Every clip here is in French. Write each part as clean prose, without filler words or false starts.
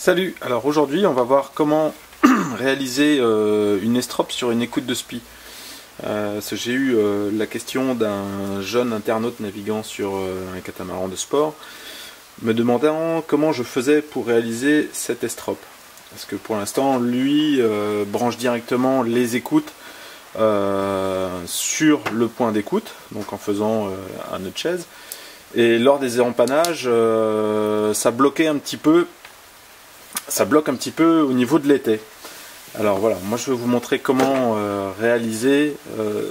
Salut, alors aujourd'hui on va voir comment réaliser une estrope sur une écoute de SPI. J'ai eu la question d'un jeune internaute naviguant sur un catamaran de sport me demandant comment je faisais pour réaliser cette estrope. Parce que pour l'instant lui branche directement les écoutes sur le point d'écoute, donc en faisant un nœud de chaise. Et lors des empannages, ça bloquait un petit peu. Ça bloque un petit peu au niveau de l'étai. Alors voilà, moi je vais vous montrer comment réaliser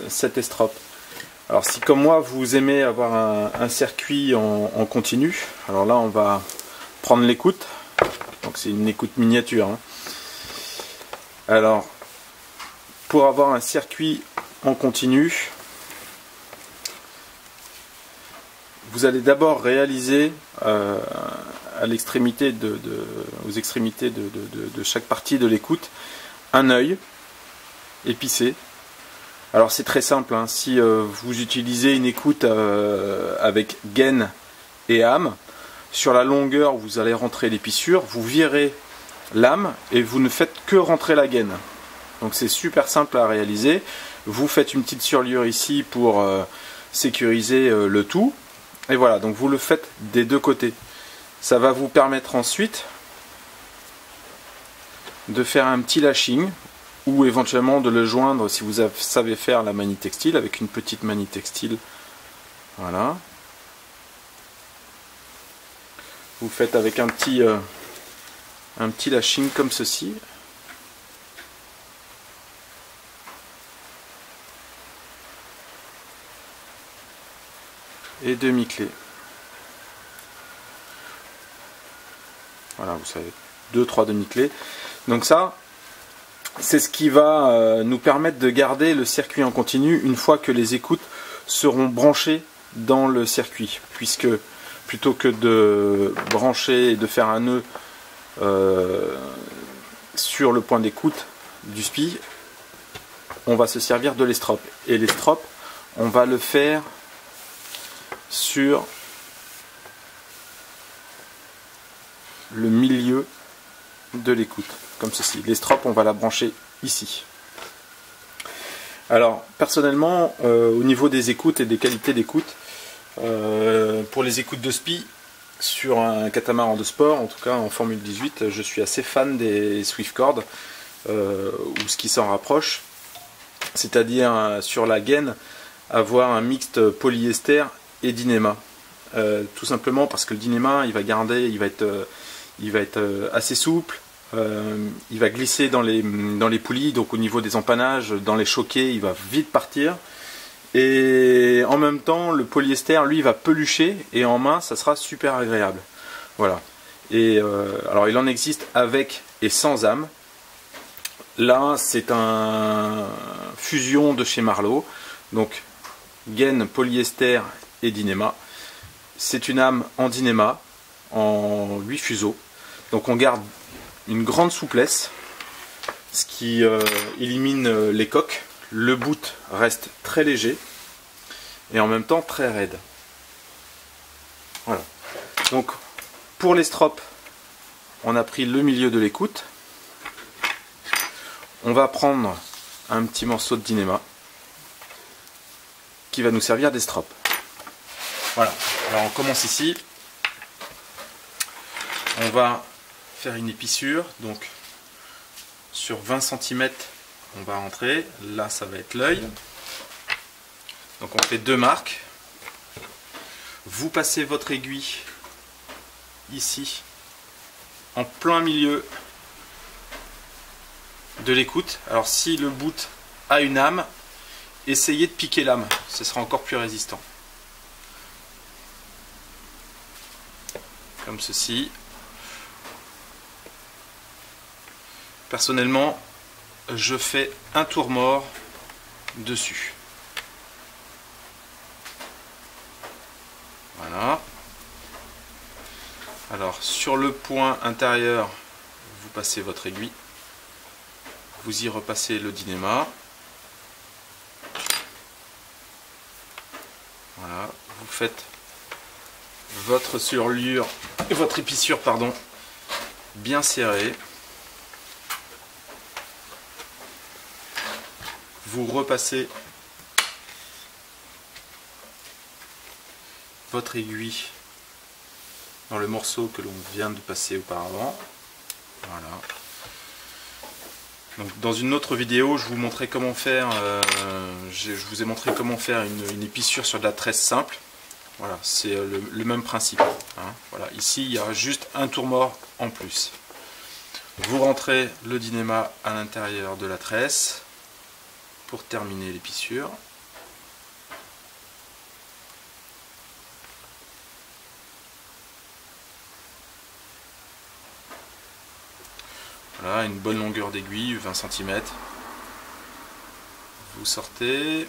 cette estrope. Alors si comme moi vous aimez avoir un circuit en continu, alors là on va prendre l'écoute. Donc c'est une écoute miniature. Alors pour avoir un circuit en continu, vous allez d'abord réaliser à l'extrémité aux extrémités de chaque partie de l'écoute un œil épicé. Alors c'est très simple, si vous utilisez une écoute avec gaine et âme, sur la longueur vous allez rentrer l'épissure, vous virez l'âme et vous ne faites que rentrer la gaine. Donc c'est super simple à réaliser. Vous faites une petite surliure ici pour sécuriser le tout. Et voilà, donc vous le faites des deux côtés. Ça va vous permettre ensuite de faire un petit lashing ou éventuellement de le joindre si vous savez faire la manie textile avec une petite manie textile. Voilà. Vous faites avec un petit lashing comme ceci. Et demi-clé. Voilà, vous savez, 2-3 demi-clés. Donc ça, c'est ce qui va nous permettre de garder le circuit en continu une fois que les écoutes seront branchées dans le circuit. Puisque plutôt que de brancher et de faire un nœud sur le point d'écoute du SPI, on va se servir de l'estrope. Et l'estrope, on va le faire sur le milieu de l'écoute, comme ceci. L'estrope, on va la brancher ici. Alors, personnellement, au niveau des écoutes et des qualités d'écoute, pour les écoutes de SPI, sur un catamaran de sport, en tout cas en Formule 18, je suis assez fan des Swiftcord, ou ce qui s'en rapproche, c'est-à-dire sur la gaine, avoir un mixte polyester et Dynéma. Tout simplement parce que le Dynéma, il va être assez souple, il va glisser dans les poulies, donc au niveau des empannages, dans les choquets, il va vite partir. Et en même temps, le polyester, lui, va pelucher, et en main, ça sera super agréable. Voilà. Et alors, il en existe avec et sans âme. Là, c'est un fusion de chez Marleau. Donc, gaine, polyester et Dynéma. C'est une âme en Dynéma, en 8 fuseaux. Donc on garde une grande souplesse, ce qui élimine les coques. Le bout reste très léger et en même temps très raide. Voilà. Donc pour l'estrope, on a pris le milieu de l'écoute. On va prendre un petit morceau de Dynéma qui va nous servir d'estrope. Voilà. Alors on commence ici. On va faire une épissure, donc sur 20 cm on va rentrer, là ça va être l'œil. Donc on fait 2 marques. Vous passez votre aiguille ici en plein milieu de l'écoute. Alors si le bout a une âme, essayez de piquer l'âme, ce sera encore plus résistant. Comme ceci. Personnellement, je fais un tour mort dessus. Voilà. Alors, sur le point intérieur, vous passez votre aiguille. Vous y repassez le Dynéma. Voilà. Vous faites votre surlure, votre épissure, pardon, bien serré. Vous repassez votre aiguille dans le morceau que l'on vient de passer auparavant. Voilà. Donc, dans une autre vidéo, je vous montrais comment faire. Je vous ai montré comment faire une épissure sur de la tresse simple. Voilà, c'est le même principe. Hein. Voilà, ici il y a juste un tour mort en plus. Vous rentrez le dynéma à l'intérieur de la tresse pour terminer l'épissure. Voilà, une bonne longueur d'aiguille, 20 cm. Vous sortez.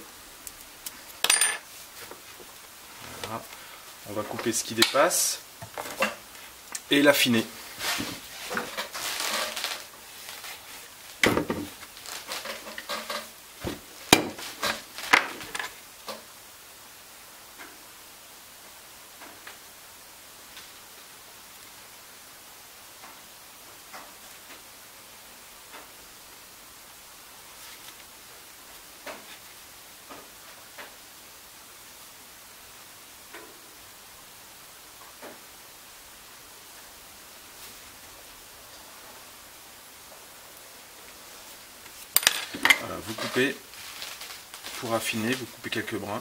Voilà. On va couper ce qui dépasse et l'affiner. Voilà, vous coupez pour affiner, vous coupez quelques brins.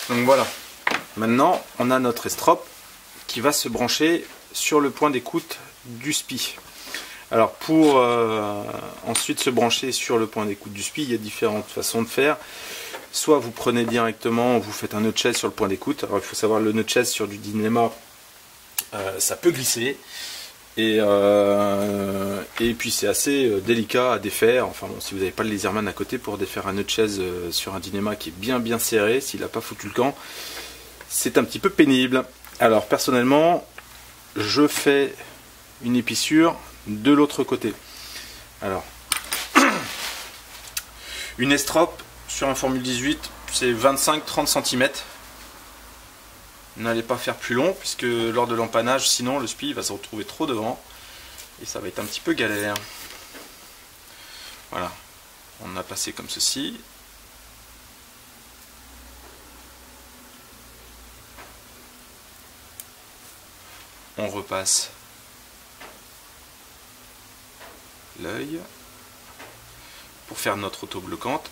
Donc voilà, maintenant on a notre estrope qui va se brancher sur le point d'écoute du SPI. Alors pour ensuite se brancher sur le point d'écoute du SPI, il y a différentes façons de faire. Soit vous prenez directement, vous faites un nœud de chaise sur le point d'écoute. Alors il faut savoir, le nœud de chaise sur du dynéma, ça peut glisser. Et puis c'est assez délicat à défaire. Enfin bon, si vous n'avez pas le laserman à côté pour défaire un nœud de chaise sur un dynéma qui est bien serré, s'il n'a pas foutu le camp, c'est un petit peu pénible. Alors personnellement, je fais une épissure de l'autre côté. Alors, une estrope sur un Formule 18, c'est 25-30 cm. N'allez pas faire plus long, puisque lors de l'empannage, sinon le SPI va se retrouver trop devant et ça va être un petit peu galère. Voilà, on a passé comme ceci. On repasse l'œil pour faire notre autobloquante.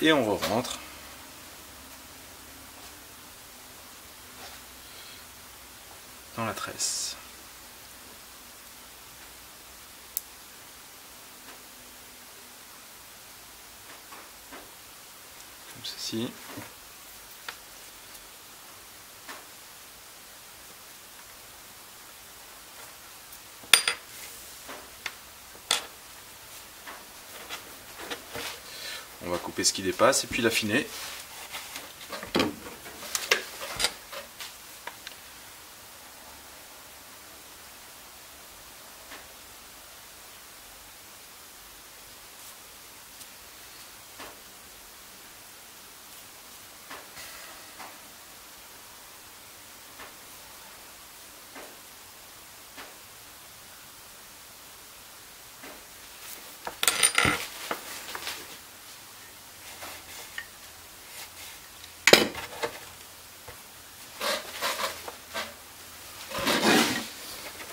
Et on re-rentre. Dans la tresse. Comme ceci. On va couper ce qui dépasse et puis l'affiner.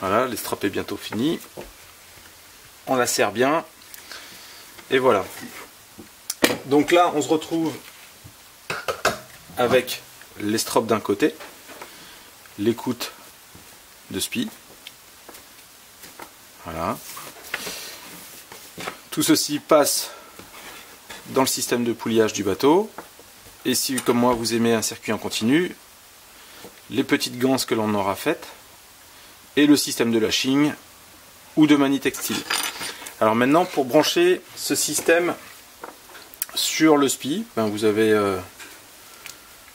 Voilà, l'estrope est bientôt finie. On la serre bien. Et voilà. Donc là, on se retrouve avec l'estrope d'un côté, l'écoute de SPI. Voilà. Tout ceci passe dans le système de pouliage du bateau. Et si, comme moi, vous aimez un circuit en continu, les petites ganses que l'on aura faites, et le système de lashing ou de Manitextile. Alors maintenant, pour brancher ce système sur le SPI, ben vous avez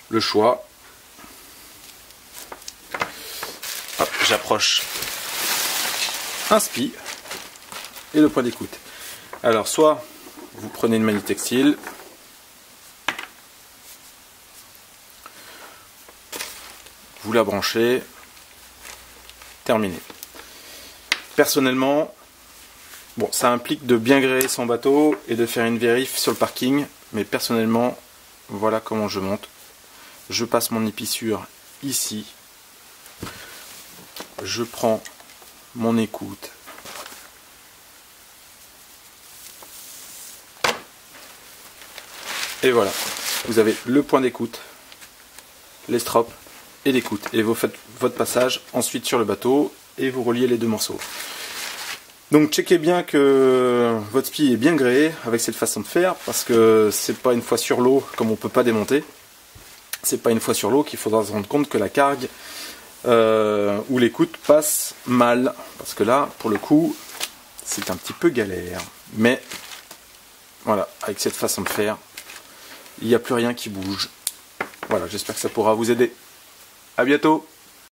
le choix. J'approche un SPI et le point d'écoute. Alors soit vous prenez une Manitextile, vous la branchez, terminé. Personnellement, bon, ça implique de bien gréer son bateau et de faire une vérif sur le parking, mais personnellement, voilà comment je monte. Je passe mon épissure ici, je prends mon écoute, et voilà, vous avez le point d'écoute, les strops et l'écoute, et vous faites votre passage ensuite sur le bateau et vous reliez les deux morceaux. Donc checkez bien que votre SPI est bien gréé avec cette façon de faire, parce que c'est pas une fois sur l'eau, comme on peut pas démonter, c'est pas une fois sur l'eau qu'il faudra se rendre compte que la cargue ou l'écoute passe mal, parce que là pour le coup c'est un petit peu galère, mais voilà, avec cette façon de faire il n'y a plus rien qui bouge. Voilà, j'espère que ça pourra vous aider. À bientôt.